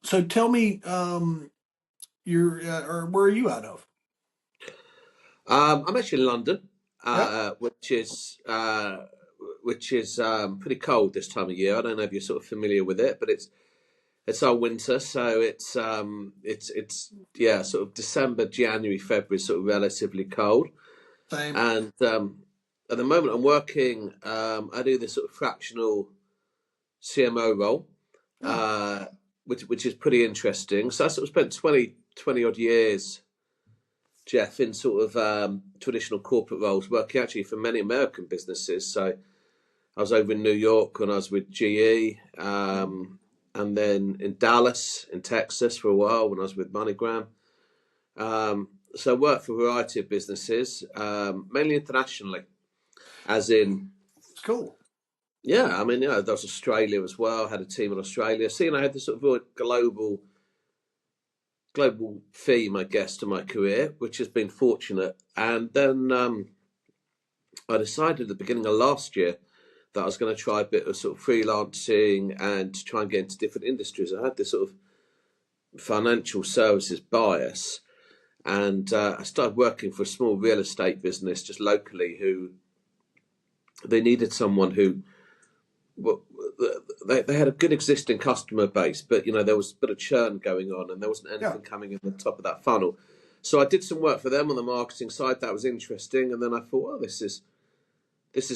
So tell me, you're or where are you out of? I'm actually in London, Yep. which is pretty cold this time of year. I don't know if you're sort of familiar with it, but it's our winter, so it's yeah, sort of December, January, February, sort of relatively cold. Same. And at the moment, I'm working. I do this sort of fractional CMO role, Oh, uh, which is pretty interesting. So I sort of spent 20 odd years, Jeff, in sort of traditional corporate roles, working actually for many American businesses. So I was over in New York when I was with GE, and then in Dallas, in Texas, for a while when I was with MoneyGram. So I worked for a variety of businesses, mainly internationally, as in, it's cool. yeah, I mean, there was Australia as well. Had a team in Australia. So, I had this sort of global theme, I guess, to my career, which has been fortunate. And then I decided at the beginning of last year that I was going to try a bit of sort of freelancing and try and get into different industries. I had this sort of financial services bias, and I started working for a small real estate business just locally who they needed someone who well, they had a good existing customer base, but there was a bit of churn going on, and there wasn't Yeah. anything coming in the top of that funnel. So I did some work for them on the marketing side. That was interesting, and then I thought, oh, this is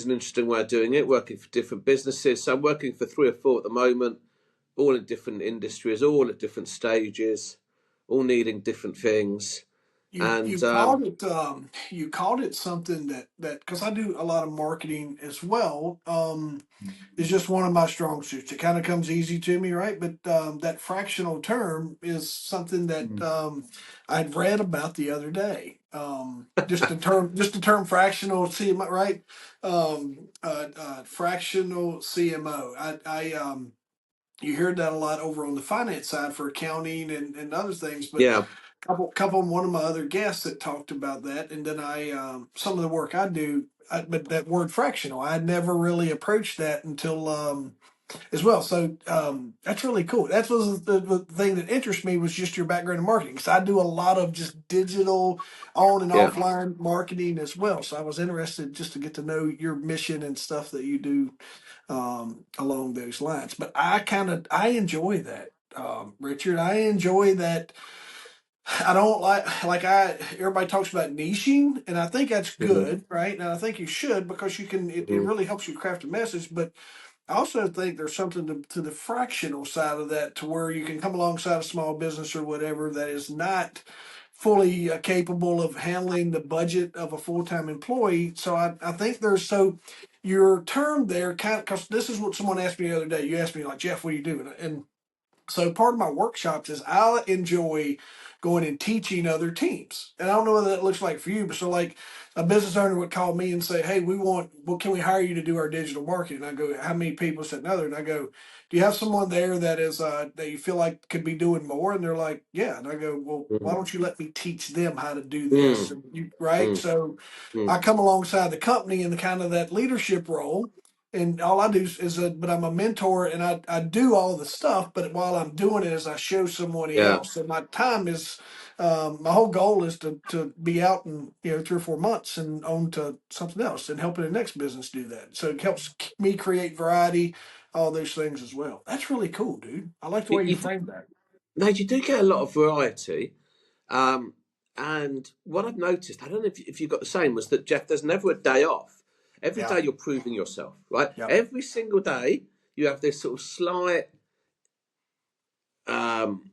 an interesting way of doing it. Working for different businesses, so I'm working for 3 or 4 at the moment, all in different industries, all at different stages, all needing different things, You and you called it you called it something that because I do a lot of marketing as well. Is just one of my strong suits. It kind of comes easy to me, right? But that fractional term is something that I'd read about the other day. Just the term fractional CMO, right? Fractional CMO. You heard that a lot over on the finance side for accounting and other things, but yeah, couple one of my other guests that talked about that, and then some of the work I do, but that word fractional, I had never really approached that until as well. So that's really cool. That was the thing that interests me was just your background in marketing, because I do a lot of just digital on and yeah. offline marketing as well. So I was interested just to get to know your mission and stuff that you do along those lines. But I enjoy that, Richard. I enjoy that. I don't like I everybody talks about niching, and I think that's Mhm, good, right? And I think you should, because it mhm. really helps you craft a message. But I also think there's something to the fractional side of that, to where you can come alongside a small business or whatever that is not fully capable of handling the budget of a full-time employee. So I think there's so your term there kind of, because this is what someone asked me the other day. You asked me like, Jeff, what do you do? And so part of my workshops is I enjoy going and teaching other teams. And I don't know what that looks like for you, but so like a business owner would call me and say, "Hey, well, can we hire you to do our digital marketing?" And I go, "How many people?" Said another. And I go, "Do you have someone there that is that you feel like could be doing more?" And they're like, "Yeah." And I go, "Well, why Mm, don't you let me teach them how to do this?" mm, And you right. mm, So mm. I come alongside the company in the kind of that leadership role, and all I do but I'm a mentor, and I do all the stuff, but while I'm doing it is I show someone Yeah. else. So my time is, my whole goal is to be out in 3 or 4 months and on to something else and helping the next business do that. So it helps me create variety, all those things as well. That's really cool, dude. I like the You, way you you, d- framed that. no, you do get a lot of variety. Um, and what I've noticed, I don't know if you got the same, was that, Jeff, there's never a day off. Every Yeah. day you're proving yourself, right? Yep. Every single day you have this sort of slight, um,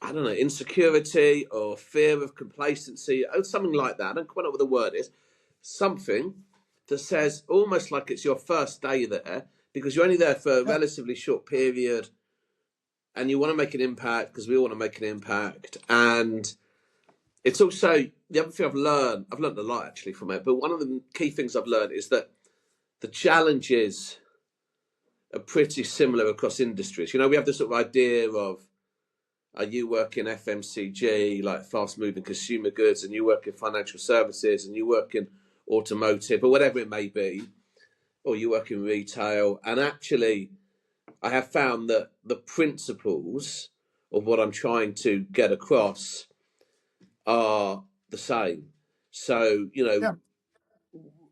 I don't know, insecurity or fear of complacency or something like that. I don't quite know what the word is. Something that says almost like it's your first day there, because you're only there for a Yep. relatively short period, and you want to make an impact because we all want to make an impact. And it's also the other thing I've learned a lot actually from it, but one of the key things I've learned is that the challenges are pretty similar across industries. We have this sort of idea of, you work in FMCG, like fast moving consumer goods, and you work in financial services, and you work in automotive, or whatever it may be, or you work in retail. And actually, I have found that the principles of what I'm trying to get across are the same. So, Yeah.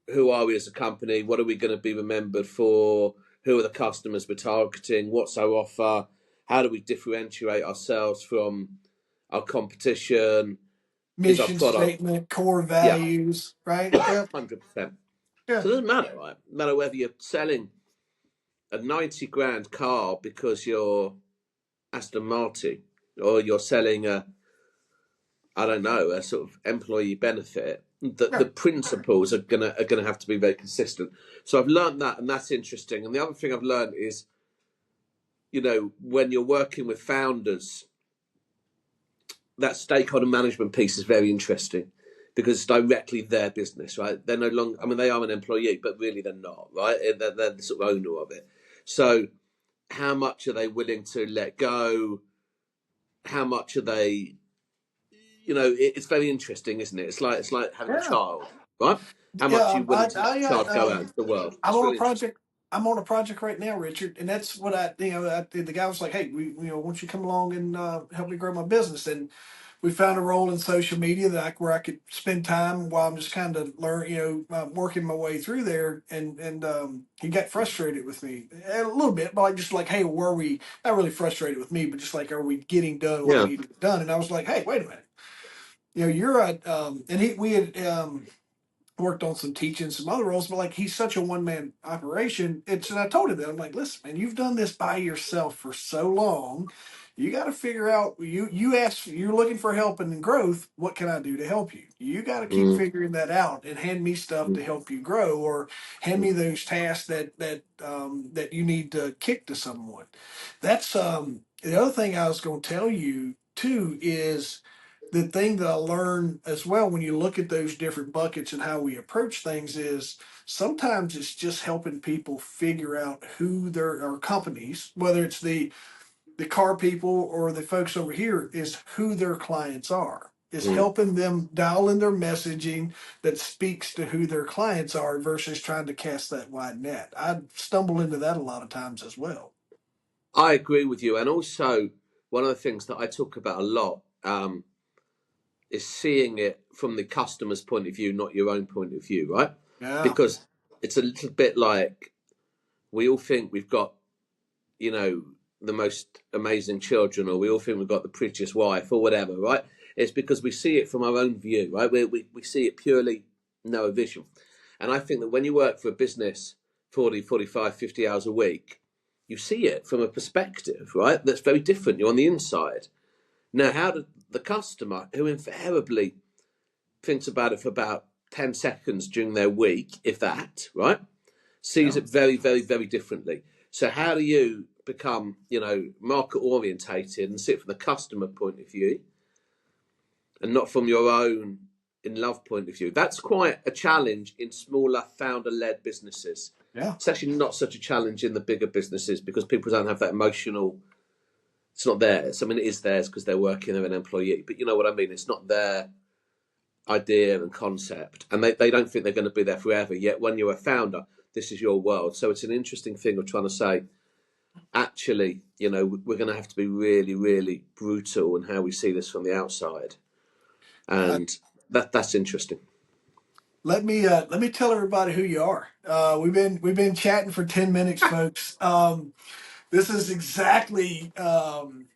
who are we as a company? What are we going to be remembered for? Who are the customers we're targeting? What's our offer? How do we differentiate ourselves from our competition? Is our Mission product? statement, core Yeah, values, right? Yep. 100%. Yeah. So it doesn't matter, right? No matter whether you're selling a 90 grand car because you're Aston Martin, or you're selling I don't know, a sort of employee benefit. The Yeah. principles are gonna have to be very consistent. So I've learned that, and that's interesting. And the other thing I've learned is, when you're working with founders, that stakeholder management piece is very interesting because it's directly their business, right? They're no longer, I mean, they are an employee, but really they're not, right? They're the sort of owner of it. So how much are they willing to let go? How much are they, it's very interesting, isn't it? It's like having a Yeah. child, right? How much are Yeah. you willing to let the child go out into the world? I'm It's on a really interesting. project. I'm on a project right now, Richard, and that's what the guy was like, "Hey, won't you come along and help me grow my business?" And we found a role in social media where I could spend time while I'm just kind of working my way through there. And he got frustrated with me a little bit, but just like, "Hey, were we not really frustrated with me, but just like, are we getting done what Yeah. needed to be done?" And I was like, "Hey, wait a minute, you're a and he we had worked on some teaching, some other roles, but like he's such a one man operation. And I told him that I'm like, listen, man, you've done this by yourself for so long. You got to figure out you're looking for help and growth. What can I do to help you? You got to keep Mm, figuring that out and hand me stuff to mm, help you grow, or hand mm. me those tasks that you need to kick to someone. That's the other thing I was going to tell you too is the thing that I learned as well when you look at those different buckets and how we approach things is sometimes it's just helping people figure out who their or companies, whether it's the car people or the folks over here, is who their clients are. Is Mm. helping them dial in their messaging that speaks to who their clients are versus trying to cast that wide net. I stumble into that a lot of times as well. I agree with you. And also, one of the things that I talk about a lot is seeing it from the customer's point of view, not your own point of view, right? Yeah. Because it's a little bit like we all think we've got, you know, the most amazing children, or we all think we've got the prettiest wife, or whatever, right? It's because we see it from our own view, right? We see it purely no vision. And I think that when you work for a business 40, 45, 50 hours a week, you see it from a perspective, right? That's very different. You're on the inside. Now, how did the customer, who invariably thinks about it for about 10 seconds during their week, if that, right? Sees Yeah. it very, very, very differently. So how do you become, market orientated and see it from the customer point of view and not from your own in love point of view? That's quite a challenge in smaller founder led businesses. Yeah. It's actually not such a challenge in the bigger businesses because people don't have that emotional. It's not theirs. I mean, it is theirs because they're working, they're an employee, but you know what I mean. It's not their idea and concept, and they don't think they're going to be there forever. Yet, when you're a founder, this is your world. So it's an interesting thing of trying to say, actually, we're going to have to be really, really brutal in how we see this from the outside, Uh, and that's interesting. let me tell everybody who you are. We've been chatting for 10 minutes, folks. This is exactly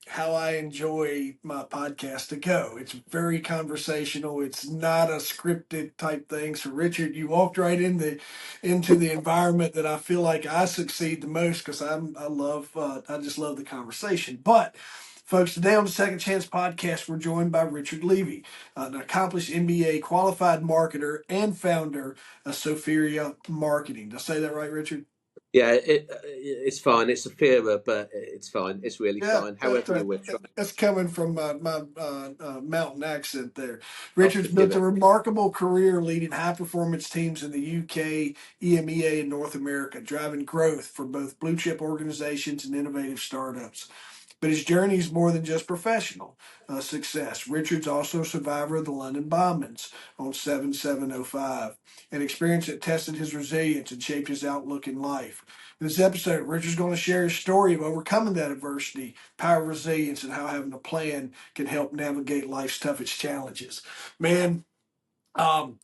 how I enjoy my podcast to go. It's very conversational. It's not a scripted type thing. So, Richard, you walked right into the environment that I feel like I succeed the most because I just love the conversation. But, folks, today on the Second Chance podcast, we're joined by Richard Levy, an accomplished MBA qualified marketer and founder of Sophia Marketing. Did I say that right, Richard? Yeah, it's fine. It's a Fira, but it's fine. It's really Yeah, fine. However you wish, right? that's coming from my mountain accent there. I'll Richard's forgive built a it. remarkable career leading high performance teams in the UK, EMEA, and North America, driving growth for both blue chip organizations and innovative startups. But his journey is more than just professional success. Richard's also a survivor of the London bombings on 7/7/05, an experience that tested his resilience and shaped his outlook in life. In this episode, Richard's going to share his story of overcoming that adversity, power of resilience, and how having a plan can help navigate life's toughest challenges. Man, um,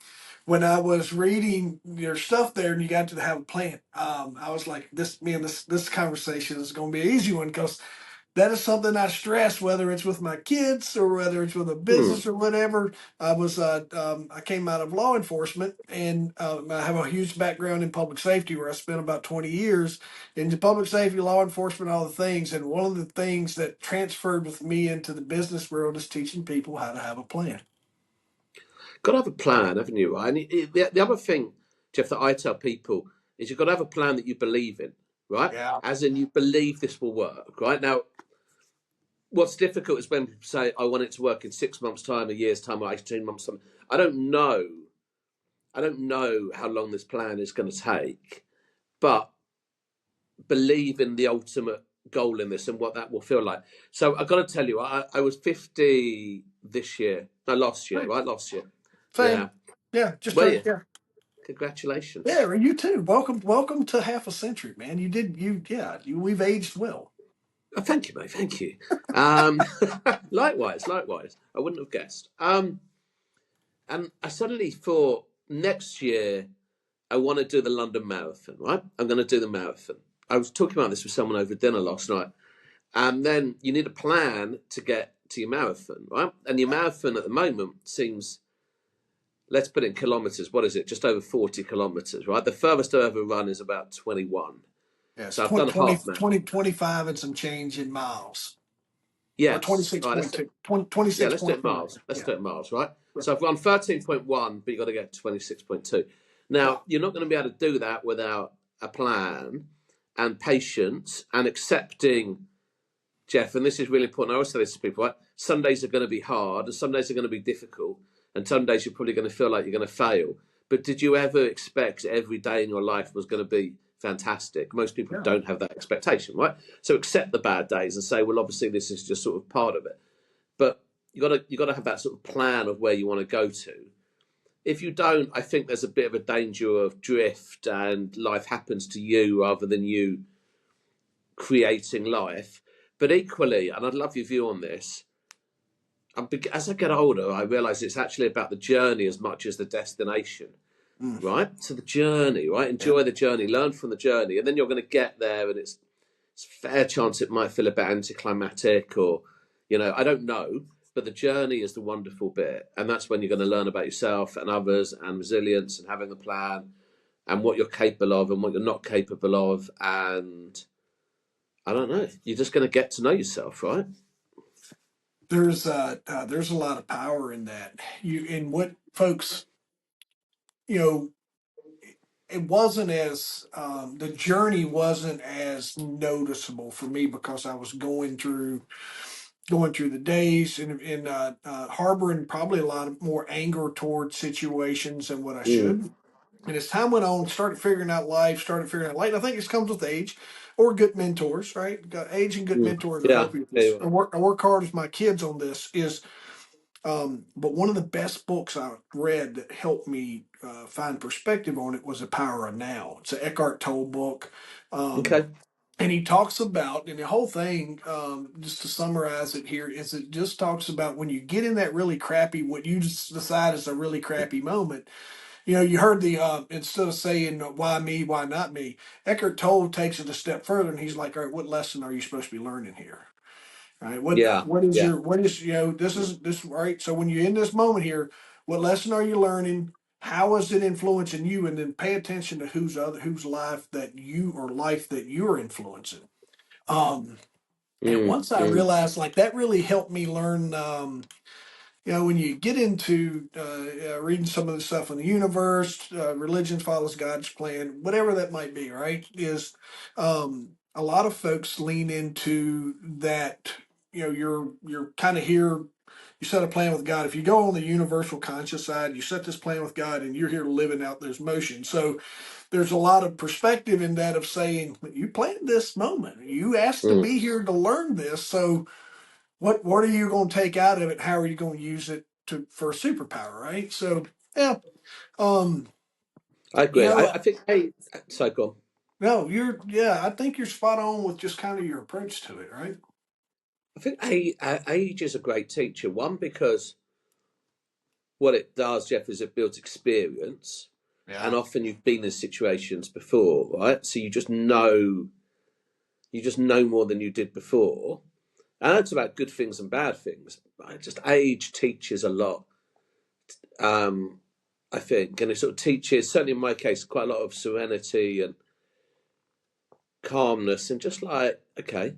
when I was reading your stuff there and you got to have a plan, I was like, this conversation is going to be an easy one because that is something I stress, whether it's with my kids or whether it's with a Hmm. business or whatever. I came out of law enforcement, and I have a huge background in public safety where I spent about 20 years into public safety, law enforcement, all the things. And one of the things that transferred with me into the business world is teaching people how to have a plan. Got to have a plan, haven't you? Right? And the other thing, Jeff, that I tell people is you've got to have a plan that you believe in, right? Yeah. As in, you believe this will work, right? Now, what's difficult is when people say, I want it to work in 6 months' time, a year's time, or 18 months' time. I don't know. I don't know how long this plan is going to take, but believe in the ultimate goal in this and what that will feel like. So I've got to tell you, I was 50 this year. No, last year, right? Last year. Yeah. Same. Yeah. Just Well, turned. yeah. Yeah. Congratulations. Yeah. You too. Welcome to half a century, man. We've aged well. Oh, thank you, mate. Thank you. Likewise, likewise. I wouldn't have guessed. And I suddenly thought next year I want to do the London Marathon, right? I'm going to do the marathon. I was talking about this with someone over dinner last night. And then you need a plan to get to your marathon, right? And your marathon at the moment seems, let's put it in kilometres. What is it? Just over 40 kilometres, right? The furthest I've ever run is about 21. Yes. So I've done a 20, half marathon. 20, 25 and some change in miles. Or Yes. All right, let's 26.2, Yeah, let's do it 26.4. miles. Let's Yeah. do it miles, right? Right. So I've run 13.1, but you've got to get 26.2. Yeah. Now, you're not going to be able to do that without a plan and patience and accepting, Jeff, and this is really important. I always say this to people, right? Some days are going to be hard and some days are going to be difficult. And some days you're probably going to feel like you're going to fail. But did you ever expect every day in your life was going to be fantastic? Most people Yeah. don't have that expectation, right? So accept the bad days and say, well, obviously this is just sort of part of it. But you got to have that sort of plan of where you want to go to. If you don't, I think there's a bit of a danger of drift and life happens to you rather than you creating life. But equally, and I'd love your view on this, as I get older, I realise it's actually about the journey as much as the destination, Mm. right? So the journey, right? Yeah. Enjoy the journey, learn from the journey, and then you're going to get there, and it's a fair chance it might feel a bit anticlimactic, or I don't know. But the journey is the wonderful bit, and that's when you're going to learn about yourself and others, and resilience, and having a plan, and what you're capable of, and what you're not capable of, and I don't know. You're just going to get to know yourself, right? There's a lot of power in that. In what folks, you know, it wasn't as the journey wasn't as noticeable for me because I was going through the days and harboring probably a lot of more anger towards situations than what I Mm. should. And as time went on, started figuring out life, started figuring out life. I think this comes with age or good mentors, right? Got age and good Mm. mentors will Yeah, help you with there this. you are. I work hard with my kids on this but one of the best books I read that helped me find perspective on it was The Power of Now. It's an Eckhart Tolle book. Um, Okay. and he talks about, and the whole thing, just to summarize it here, is it just talks about when you get in that really crappy, what you just decide is a really crappy moment. You heard instead of saying, why me, why not me, Eckhart Tolle takes it a step further and he's like, all right, what lesson are you supposed to be learning here? Right. Yeah, yeah. This is this right. So when you're in this moment here, what lesson are you learning? How is it influencing you? And then pay attention to whose life that you're influencing. Um, and Mm, once I mm. realized like that really helped me learn when you get into reading some of the stuff in the universe, religion follows God's plan, whatever that might be, right? Is a lot of folks lean into that. You're kind of here. You set a plan with God. If you go on the universal conscious side, you set this plan with God, and you're here living out this motion. So there's a lot of perspective in that of saying, you planned this moment. You asked to Mm. be here to learn this. So what are you going to take out of it? How are you going to use it for a superpower, right? So yeah, um, I you agree. know, I think, hey, so go on. no, I think you're spot on with just kind of your approach to it, right? I think age is a great teacher. One, because what it does, Jeff, is it builds experience. And Yeah. often you've been in situations before, right? So you just know more than you did before. And that's about good things and bad things. Right? Just age teaches a lot, um, I think. And it sort of teaches, certainly in my case, quite a lot of serenity and calmness and just like, okay,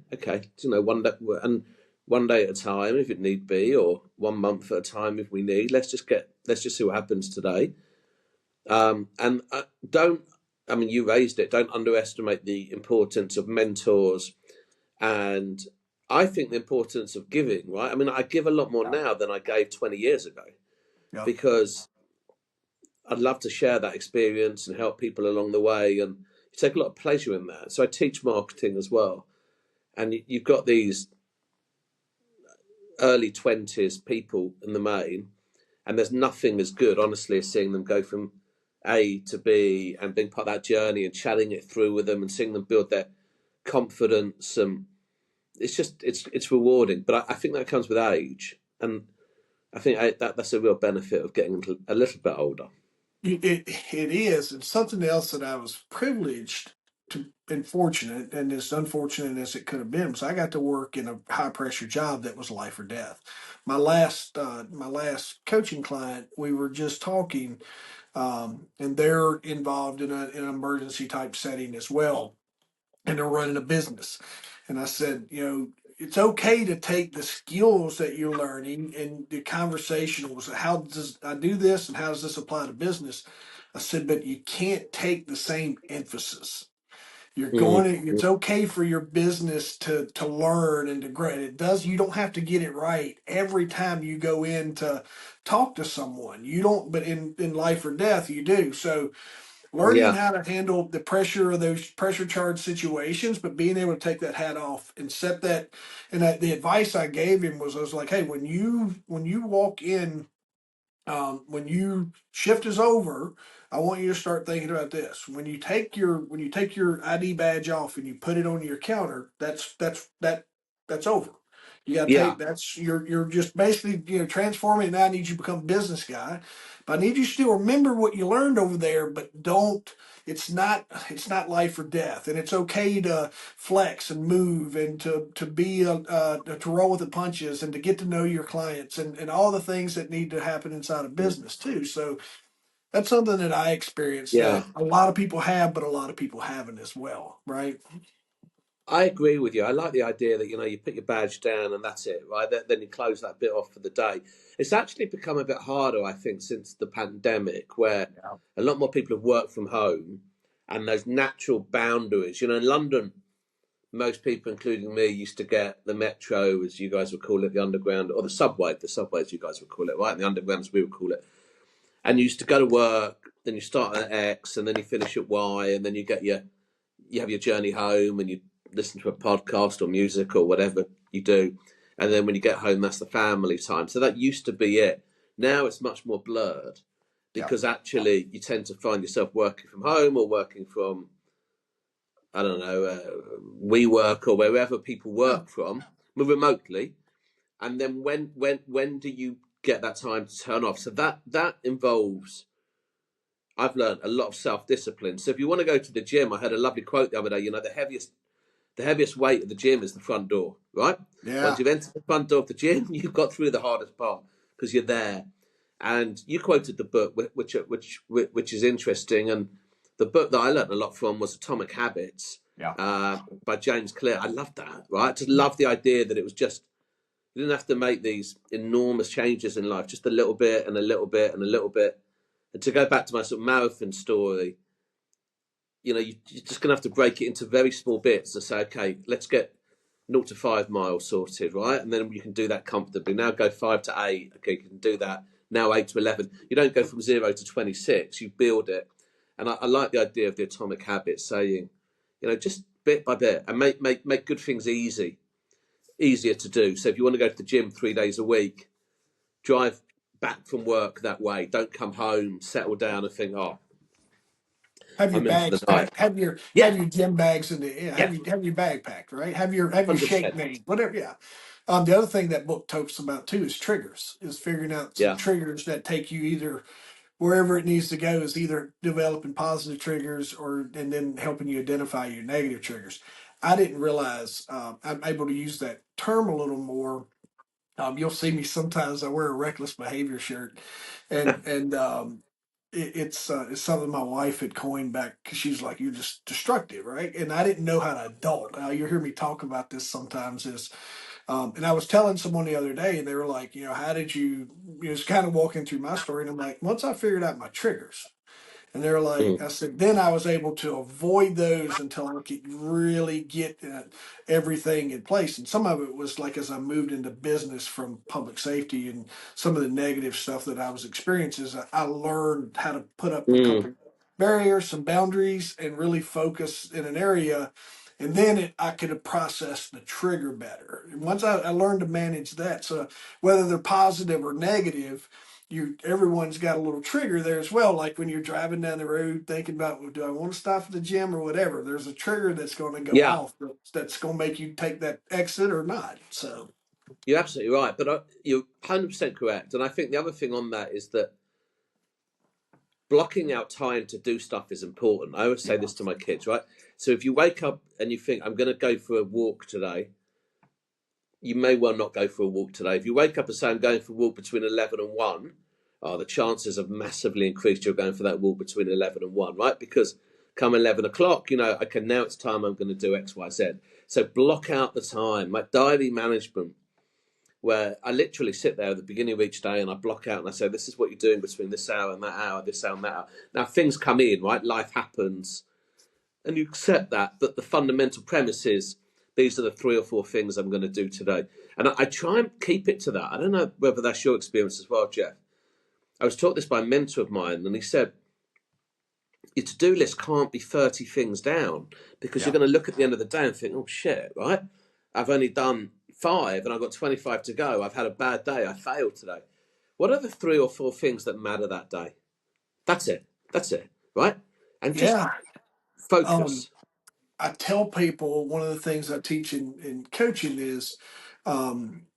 one day, and one day at a time if it need be, or 1 month at a time if we need. Let's just see what happens today. And don't, I mean, you raised it. Don't underestimate the importance of mentors, and I think the importance of giving. Right? I mean, I give a lot more Yeah. now than I gave 20 years ago Yeah. because I'd love to share that experience and help people along the way, and you take a lot of pleasure in that. So I teach marketing as well, and you've got these early 20s people in the main, and there's nothing as good, honestly, as seeing them go from A to B and being part of that journey and chatting it through with them and seeing them build their confidence. And it's rewarding. But I think that comes with age, and I think that's a real benefit of getting a little bit older. It is. It's something else that I was privileged to and fortunate, and as unfortunate as it could have been, was I got to work in a high pressure job that was life or death. My last coaching client, we were just talking, and they're involved in an emergency type setting as well, and they're running a business. And I said, it's okay to take the skills that you're learning and the conversationals. How does I do this, and how does this apply to business? I said, but you can't take the same emphasis. You're going Mm. to, it's okay for your business to learn and to grow. And it does, you don't have to get it right every time you go in to talk to someone. You don't, but in life or death, you do. So learning Yeah, how to handle the pressure of those pressure charged situations, but being able to take that hat off and set that. And the advice I gave him was, I was like, hey, when you walk in, when you shift is over, I want you to start thinking about this. When you take your ID badge off and you put it on your counter, that's over. You got to yeah, take that's you're just basically transforming. Now I need you to become a business guy, but I need you to still remember what you learned over there. But don't. It's not life or death, and it's okay to flex and move and to roll with the punches and to get to know your clients and all the things that need to happen inside a mm, business too. So that's something that I experienced yeah. that a lot of people have, but a lot of people haven't as well, right? I agree with you. I like the idea that you put your badge down and that's it, right? Then you close that bit off for the day. It's actually become a bit harder, I think, since the pandemic, where Yeah. a lot more people have worked from home, and those natural boundaries. In London, most people, including me, used to get the metro, as you guys would call it, the underground, or the subway, as you guys would call it, right? And the underground, as we would call it. And you used to go to work, then you start at X, and then you finish at Y, and then you have your journey home, and you listen to a podcast or music or whatever you do, and then when you get home, that's the family time. So that used to be it. Now it's much more blurred Yeah. because actually you tend to find yourself working from home or working from, I don't know, WeWork or wherever people Yeah. work from, remotely. And then when do you get that time to turn off? So that involves. I've learned a lot of self discipline. So if you want to go to the gym, I heard a lovely quote the other day. The heaviest weight of the gym is the front door, right? Once Yeah. you've entered the front door of the gym, you've got through the hardest part because you're there. And you quoted the book, which is interesting. And the book that I learned a lot from was Atomic Habits Yeah. by James Clear. I loved that, right? Just love the idea that it was just you didn't have to make these enormous changes in life, just a little bit and a little bit and a little bit. And to go back to my sort of marathon story, you're just going to have to break it into very small bits and say, okay, let's get 0 to 5 miles sorted, right? And then you can do that comfortably. Now go 5 to 8. Okay, you can do that. Now 8 to 11. You don't go from 0 to 26. You build it. And I like the idea of the atomic habit, saying, just bit by bit, and make good things easier to do. So if you want to go to the gym 3 days a week, drive back from work that way. Don't come home, settle down, and think, oh, Have your I'm in for the bags night. packed. Have Yeah, your gym bags in the yeah, have your bag packed, right? Have your shake 100%. made, whatever. Yeah. The other thing that book talks about too is triggers. Is figuring out some Yeah. triggers that take you either wherever it needs to go. Is either developing positive triggers or and then helping you identify your negative triggers. I didn't realize I'm able to use that term a little more. You'll see me sometimes. I wear a reckless behavior shirt, and it's something my wife had coined back because she's like, "You're just destructive, right?" And I didn't know how to adult. You hear me talk about this sometimes. And I was telling someone the other day, and they were like, "How did you?" It's kind of walking through my story, and I'm like, once I figured out my triggers. And they're like, Mm, I said, then I was able to avoid those until I could really get everything in place. And some of it was like as I moved into business from public safety and some of the negative stuff that I was experiencing, I learned how to put up a mm, couple barriers, some boundaries, and really focus in an area. And then I could have processed the trigger better. And once I learned to manage that, so whether they're positive or negative, everyone's got a little trigger there as well. Like when you're driving down the road thinking about, well, do I want to stop at the gym or whatever? There's a trigger that's going to go yeah, off that's going to make you take that exit or not. So you're absolutely right. But you're 100% correct. And I think the other thing on that is that blocking out time to do stuff is important. I always say yeah, this to my kids, right? So if you wake up and you think, I'm going to go for a walk today, you may well not go for a walk today. If you wake up and say, I'm going for a walk between 11 and 1, the chances have massively increased you're going for that walk between 11 and 1, right? Because come 11 o'clock, okay, now it's time I'm going to do X, Y, Z. So block out the time, like diary management, where I literally sit there at the beginning of each day and I block out and I say, this is what you're doing between this hour and that hour, this hour and that hour. Now, things come in, right? Life happens and you accept that. But the fundamental premise is these are the 3 or 4 things I'm going to do today. And I try and keep it to that. I don't know whether that's your experience as well, Jeff. I was taught this by a mentor of mine, and he said, your to-do list can't be 30 things down because you're yeah, going to look at the end of the day and think, oh, shit, right? I've only done 5 and I've got 25 to go. I've had a bad day. I failed today. What are the 3 or 4 things that matter that day? That's it. That's it, right? And just yeah. Um, focus. I tell people one of the things I teach in coaching is um,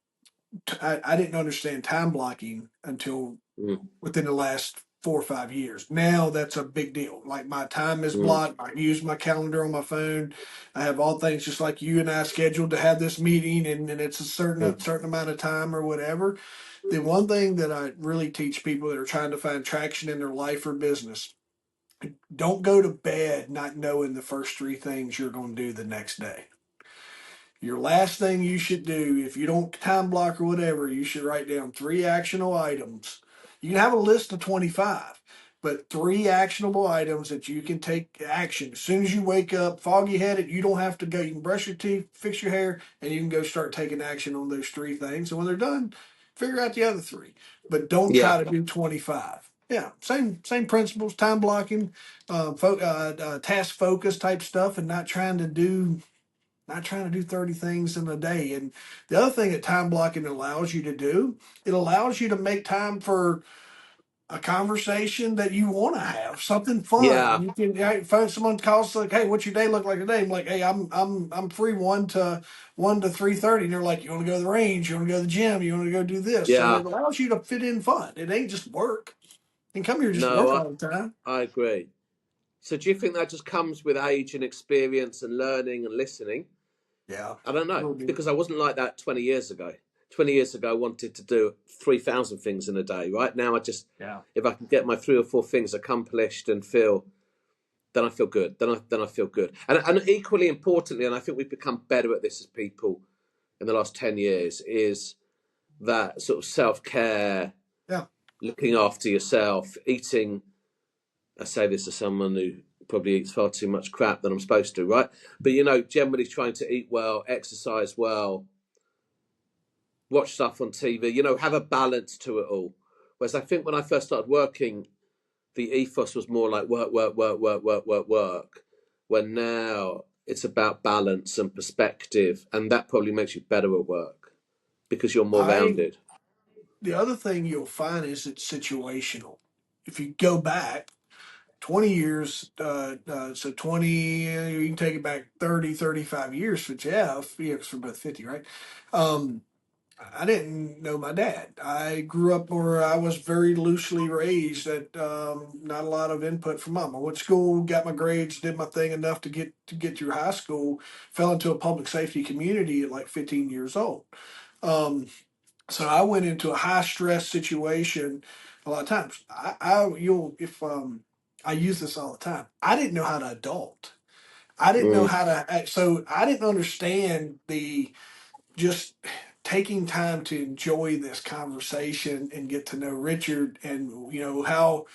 I didn't understand time blocking until Mm, within the last 4 or 5 years. Now that's a big deal. Like my time is mm, blocked. I use my calendar on my phone. I have all things just like you and I scheduled to have this meeting, and it's a mm. certain amount of time or whatever. The one thing that I really teach people that are trying to find traction in their life or business: don't go to bed not knowing the first 3 things you're going to do the next day. Your last thing you should do, if you don't time block or whatever, you should write down 3 actionable items. You can have a list of 25, but 3 actionable items that you can take action. As soon as you wake up, foggy headed, you don't have to go. You can brush your teeth, fix your hair, and you can go start taking action on those 3 things. And when they're done, figure out the other 3. But don't Yeah, try to do 25. Yeah, same principles, time blocking, task focus type stuff, and not trying to do 30 things in a day. And the other thing that time blocking allows you to do, it allows you to make time for a conversation that you want to have, something fun. yeah, You can find someone calls like, "Hey, what's your day look like today?" I'm like, "Hey, I'm free 1 to 3:30." And they're like, "You want to go to the range? You want to go to the gym? You want to go do this?" So yeah. it allows you to fit in fun. It ain't just work. You can come here just No, work I, all the time. I agree. So do you think that just comes with age and experience and learning and listening? Yeah, I don't know, will do. because I wasn't like that 20 years ago. 20 years ago, I wanted to do 3,000 things in a day. Right now, Yeah, if I can get my 3 or 4 things accomplished and then I feel good. Then I feel good. And equally importantly, and I think we've become better at this as people in the last 10 years, is that sort of self-care, yeah, looking after yourself, eating. I say this as someone who probably eats far too much crap than I'm supposed to, right? But generally trying to eat well, exercise well, watch stuff on TV, have a balance to it all. Whereas I think when I first started working the ethos was more like work, work, work, work, work, work, work, when now it's about balance and perspective, and that probably makes you better at work because you're more I rounded. The other thing you'll find is it's situational. If you go back 20 years, so 20, you can take it back 30, 35 years for Jeff. Yeah, it's for both 50, right? Um, I didn't know my dad. I grew up where I was very loosely raised, at not a lot of input from mom. I went to school, got my grades, did my thing enough to get through high school. Fell into a public safety community at like 15 years old. Um, so I went into a high stress situation a lot of times. You'll if I use this all the time. I didn't know how to adult. I didn't know Mm. how to act, so I didn't understand the just taking time to enjoy this conversation and get to know Richard, and how,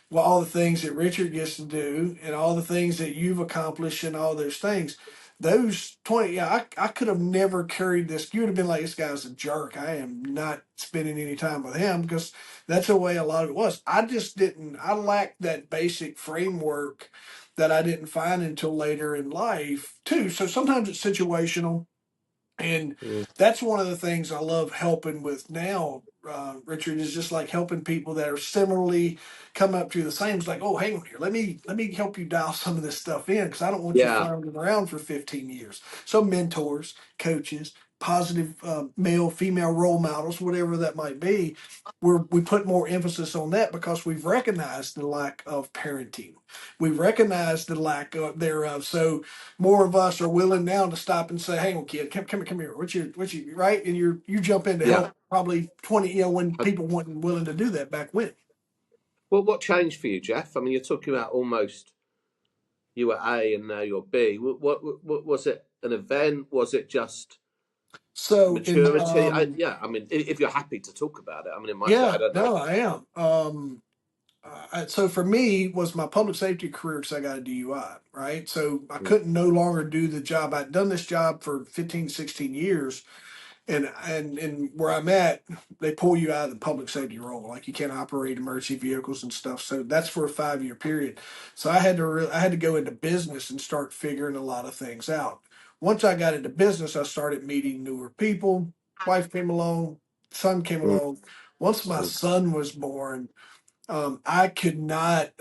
well, all the things that Richard gets to do and all the things that you've accomplished and all those things. Those 20, yeah, I could have never carried this. You would have been like, this guy's a jerk. I am not spending any time with him, because that's the way a lot of it was. I just didn't, I lacked that basic framework that I didn't find until later in life, too. So sometimes it's situational, and Mm. that's one of the things I love helping with now, Richard, is just like helping people that are similarly come up to the same. It's like, oh, hang on here, let me help you dial some of this stuff in, because I don't want you Yeah, floundering around for 15 years. So mentors, coaches, positive male, female role models, whatever that might be, we put more emphasis on that because we've recognized the lack of parenting. We've recognized the lack thereof. So more of us are willing now to stop and say, "Hang on, kid, come here. What you right?" And you jump in to yeah. help. Probably 20, when people weren't willing to do that back when. Well, what changed for you, Jeff? I mean, you're talking about almost you were A and now you're B. What was it? An event? Was it just So in maturity? Yeah. I mean, if you're happy to talk about it, I mean, it might be. I Yeah, don't know. no, I am. So for me was my public safety career, because I got a DUI, right? So I Mm. couldn't no longer do the job. I'd done this job for 15, 16 years, and where I'm at, they pull you out of the public safety role. Like, you can't operate emergency vehicles and stuff. So that's for a 5 year period. So I had to go into business and start figuring a lot of things out. Once I got into business, I started meeting newer people. Wife came along, son came Mm. along. Once my Mm. son was born, I could not.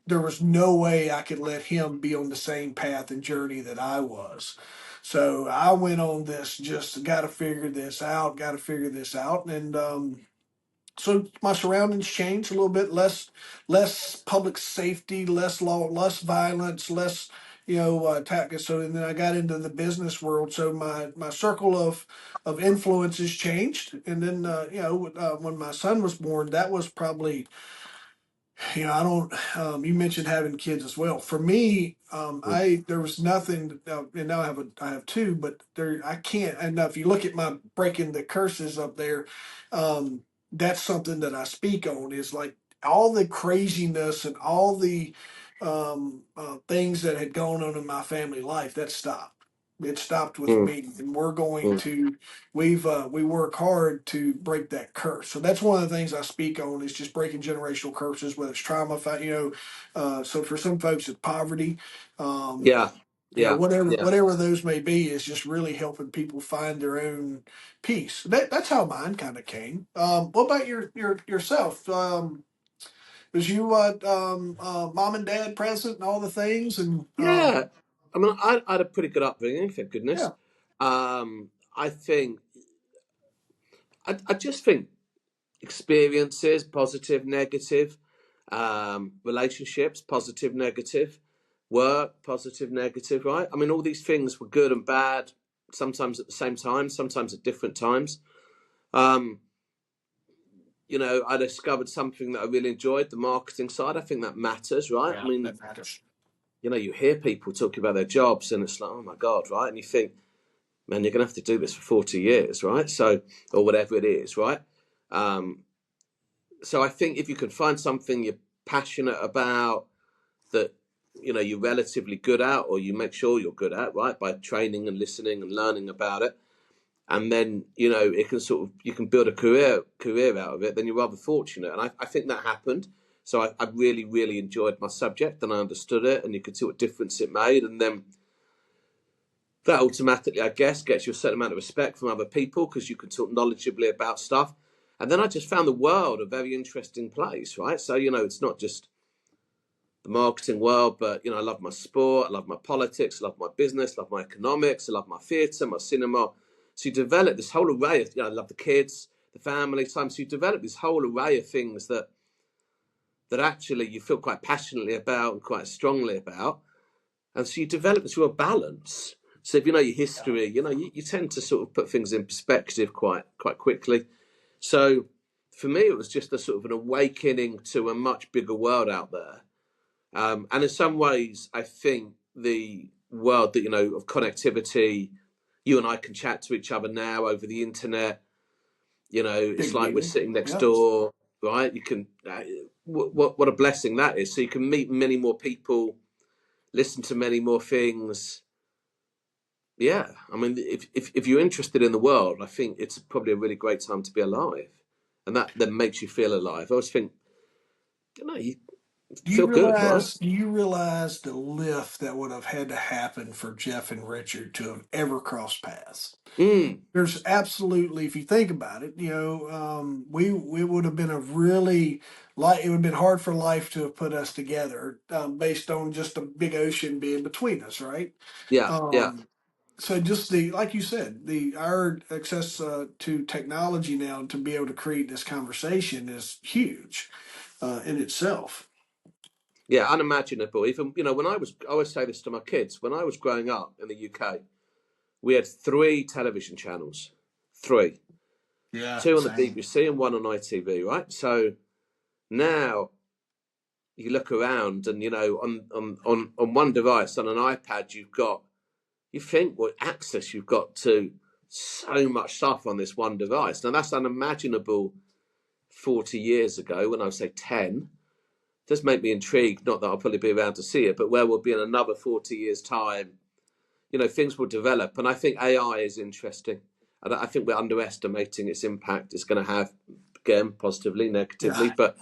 There was no way I could let him be on the same path and journey that I was. So I went on this, just got to figure this out, got to figure this out. And so my surroundings changed a little bit, less public safety, less law, less violence, less, tactics. So, and then I got into the business world. So my circle of influences changed. And then, when my son was born, that was probably, I don't. You mentioned having kids as well. For me, Mm. there was nothing, and now I have two, but there I can't. And now if you look at my breaking the curses up there, um, that's something that I speak on. Is like all the craziness and all the things that had gone on in my family life, that stopped. It stopped with Mm. me, and we're going Mm. to we work hard to break that curse. So that's one of the things I speak on, is just breaking generational curses, whether it's trauma, so for some folks it's poverty, um, Yeah. Yeah. Yeah. whatever those may be, is just really helping people find their own peace. That's how mine kind of came. What about yourself? Was you mom and dad present and all the things, and Yeah. I mean, I had a pretty good upbringing, thank goodness. yeah, I think I just think experiences, positive, negative, relationships, positive, negative, work, positive, negative, right? I mean, all these things were good and bad, sometimes at the same time, sometimes at different times. Um, I discovered something that I really enjoyed, the marketing side. I think that matters, right? I yeah, mean, that matters. you hear people talking about their jobs and it's like, oh my God, right? And you think, man, you're going to have to do this for 40 years, right? So, or whatever it is, right? Um, so I think if you can find something you're passionate about, that you're relatively good at, or you make sure you're good at, right, by training and listening and learning about it, and then it can you can build a career out of it, then you're rather fortunate. And I think that happened So I really, really enjoyed my subject, and I understood it, and you could see what difference it made. And then that automatically, I guess, gets you a certain amount of respect from other people because you can talk knowledgeably about stuff. And then I just found the world a very interesting place, right? So, it's not just the marketing world, but, I love my sport, I love my politics, I love my business, I love my economics, I love my theatre, my cinema. So you develop this whole array of, I love the kids, the family time. So you develop this whole array of things that actually you feel quite passionately about and quite strongly about. And so you develop this real balance. So if you know your history, you tend to sort of put things in perspective quite quickly. So for me, it was just a sort of an awakening to a much bigger world out there. And in some ways, I think the world that, of connectivity, you and I can chat to each other now over the internet. It's Big like we're deal. sitting next Yep. door, right? You can, what a blessing that is. So you can meet many more people, listen to many more things. Yeah, I mean, if you're interested in the world, I think it's probably a really great time to be alive, and that then makes you feel alive. I always think, you feel good, right? Do you realize the lift that would have had to happen for Jeff and Richard to have ever crossed paths? Mm, There's absolutely, if you think about it, we would have been a really like it would have been hard for life to have put us together based on just a big ocean being between us, right? yeah, yeah, Um, so just the like you said, the our access to technology now to be able to create this conversation is huge in itself. yeah, unimaginable. Even when I always say this to my kids. When I was growing up in the UK, we had three television channels, three, Yeah, two on the same. BBC and one on ITV, right? So now you look around, and on one device, on an iPad, you think what access you've got to so much stuff on this one device. Now that's unimaginable 40 years ago. When I say 10, it does make me intrigued. Not that I'll probably be around to see it, but where we'll be in another 40 years time, things will develop. And I think AI is interesting, and I think we're underestimating its impact it's going to have, again, positively, negatively, Yeah, but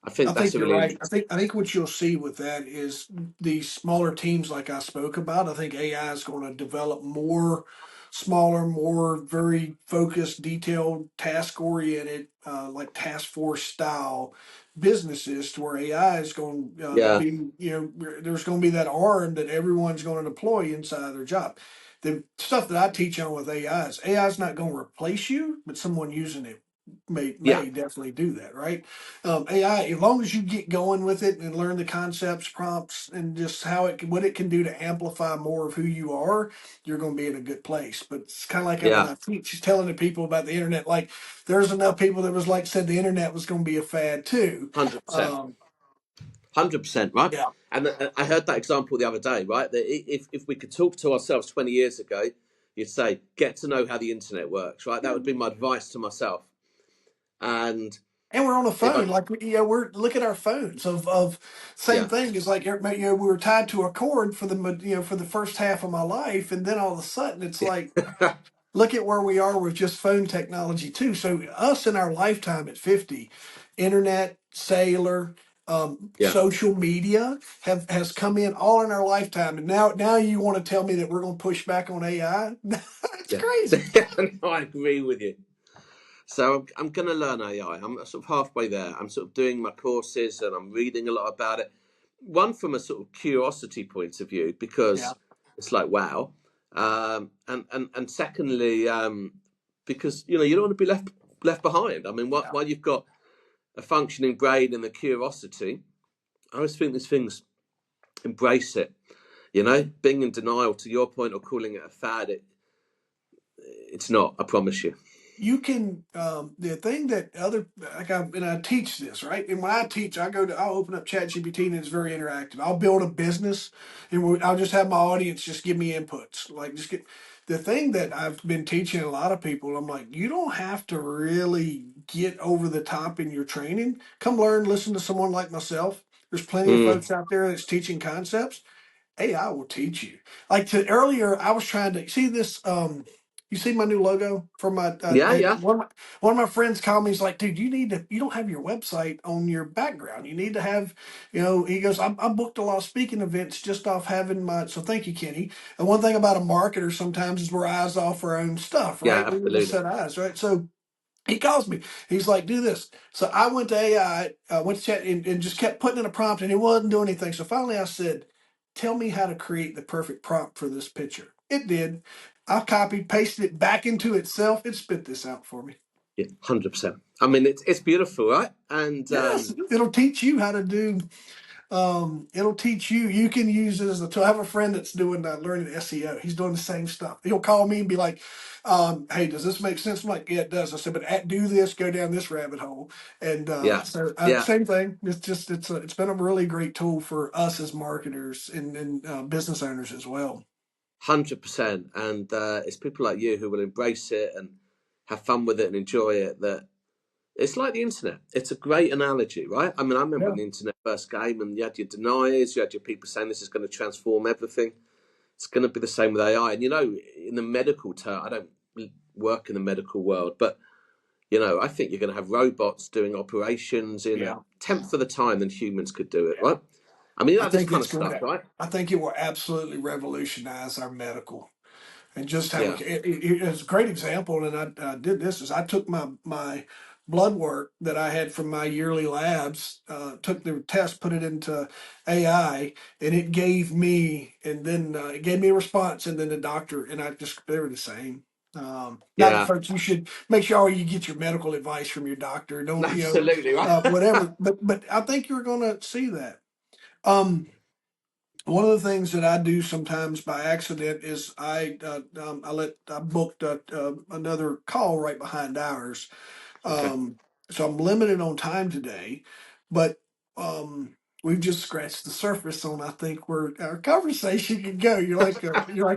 I I think that's think a you're really right. interesting. I think what you'll see with that is these smaller teams like I spoke about. I think AI is going to develop more smaller, more very focused, detailed, task oriented, like task force style businesses to where AI is going to Yeah, be, there's going to be that arm that everyone's going to deploy inside their job. The stuff that I teach on with AI is not going to replace you, but someone using it yeah, may definitely do that, right? AI, as long as you get going with it and learn the concepts, prompts, and just what it can do to amplify more of who you are, you're going to be in a good place. But it's kind of like when yeah, I teach, telling the people about the internet, like there's enough people that was like said the internet was going to be a fad too. 100%. Um, 100%, right? yeah, And I heard that example the other day, right? That if we could talk to ourselves 20 years ago, you'd say, get to know how the internet works, right? That would be my advice to myself. And and we're on a if I, phone, like we're look at our phones of same yeah, thing. It's like we were tied to a cord for for the first half of my life, and then all of a sudden it's like look at where we are with just phone technology too. So us in our lifetime at 50, internet, cellular, yeah, social media has come in all in our lifetime. And now you want to tell me that we're going to push back on AI? It's yeah. crazy. No, I agree with you. So I'm going to learn AI. I'm sort of halfway there. I'm sort of doing my courses and I'm reading a lot about it. One from a sort of curiosity point of view, Yeah. because it's like, wow. And secondly, because, you don't want to be left behind. I mean, Yeah. while you've got a functioning brain and the curiosity, I always think these things, embrace it. Being in denial, to your point, or calling it a fad, it's not, I promise you. You can the thing that other like I teach this right, and when I teach, I'll open up ChatGPT and it's very interactive. I'll build a business, and I'll just have my audience just give me inputs. Like just get the thing that I've been teaching a lot of people. I'm like, you don't have to really get over the top in your training. Come learn, listen to someone like myself. There's plenty of Mm, folks out there that's teaching concepts. AI will teach you. Like earlier, I was trying to see this. You see my new logo for my, Yeah, yeah, one of my friends called me. He's like, dude, you don't have your website on your background. You need to have, he goes, I'm booked a lot of speaking events just off having so thank you, Kenny. And one thing about a marketer sometimes is we're eyes off our own stuff, yeah, right? We need to absolutely. set eyes, right? So he calls me. He's like, do this. So I went to AI, went to chat and just kept putting in a prompt and it wasn't doing anything. So finally I said, tell me how to create the perfect prompt for this picture. It did. I copied, pasted it back into itself. It spit this out for me. Yeah, 100%. I mean, it's beautiful, right? And Yes, it'll teach you how to do. It'll teach you. You can use it as a tool. I have a friend that's doing learning SEO. He's doing the same stuff. He'll call me and be like, "Hey, does this make sense?" I'm like, "Yeah, it does." I said, "But do this. Go down this rabbit hole." And yeah, yeah, same thing. It's been a really great tool for us as marketers and business owners as well. 100%. And it's people like you who will embrace it and have fun with it and enjoy it. That it's like the internet. It's a great analogy, right? I mean, I remember Yeah, when the internet first came, and you had your deniers, you had your people saying this is going to transform everything. It's going to be the same with AI. And in the medical term, I don't work in the medical world, but I think you're going to have robots doing operations in a yeah, tenth of the time than humans could do it, yeah. right? I mean, I this think kind it's of going stuff, to. right? I think it will absolutely revolutionize our medical. And just how Yeah, it's a great example. And I did this is I took my blood work that I had from my yearly labs, took the test, put it into AI, and it gave me a response, and then the doctor and I just they were the same. Not that yeah, folks, you should make sure you get your medical advice from your doctor. Don't absolutely, right? whatever. But I think you're going to see that. Um, one of the things that I do sometimes by accident is I booked another call right behind ours, Okay. so I'm limited on time today, but we've just scratched the surface on I think where our conversation could go. You're like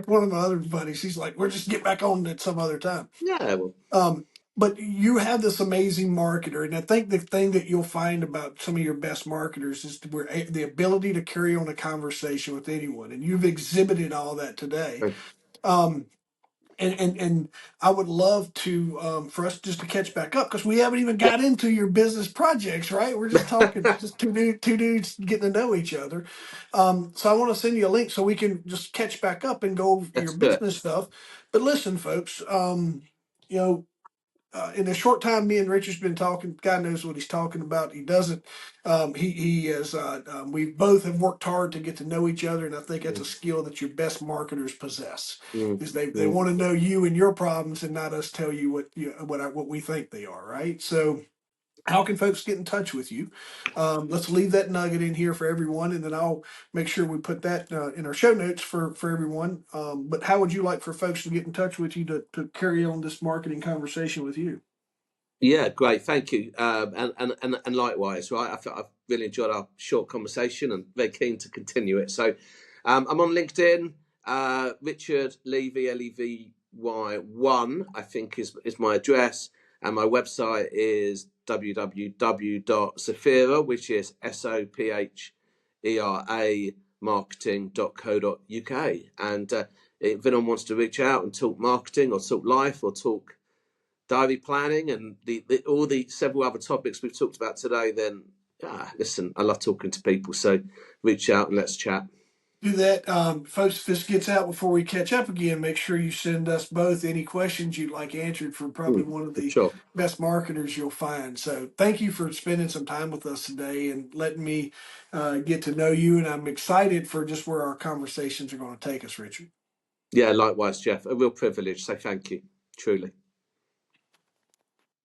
one of my other buddies. He's like, we'll just get back on at some other time. Yeah, well, Um, but you have this amazing marketer, and I think the thing that you'll find about some of your best marketers is the ability to carry on a conversation with anyone, and you've exhibited all that today. thank Um, and I would love to for us just to catch back up because we haven't even you. got into your business projects, right? We're just talking, Yeah. just two dudes getting to know each other. So I want to send you a link so we can just catch back up and go over your Let's do it. business stuff. But listen, folks, you know, in the short time me and Richard's been talking, God knows what he's talking about. He doesn't. He is. We both have worked hard to get to know each other, and I think that's a Mm, skill that your best marketers possess. mm, Is they mm. want to know you and your problems, and not us tell you what we think they are. Right. So how can folks get in touch with you? Let's leave that nugget in here for everyone, and then I'll make sure we put that in our show notes for everyone. But how would you like for folks to get in touch with you to carry on this marketing conversation with you? Yeah, great. Thank you. And likewise, right? I've really enjoyed our short conversation and very keen to continue it. So I'm on LinkedIn. Richard Levy, Levy1, I think is my address. And my website is www.sophera, which is SOPHERA marketing.co.uk. And if anyone wants to reach out and talk marketing or talk life or talk diary planning and all the several other topics we've talked about today, then listen, I love talking to people. So reach out and let's chat. Do that, folks. If this gets out before we catch up again, make sure you send us both any questions you'd like answered from probably one of For the sure. best marketers you'll find. So, thank you for spending some time with us today and letting me get to know you. And I'm excited for just where our conversations are going to take us, Richard. Yeah, likewise, Jeff. A real privilege. So thank you, truly.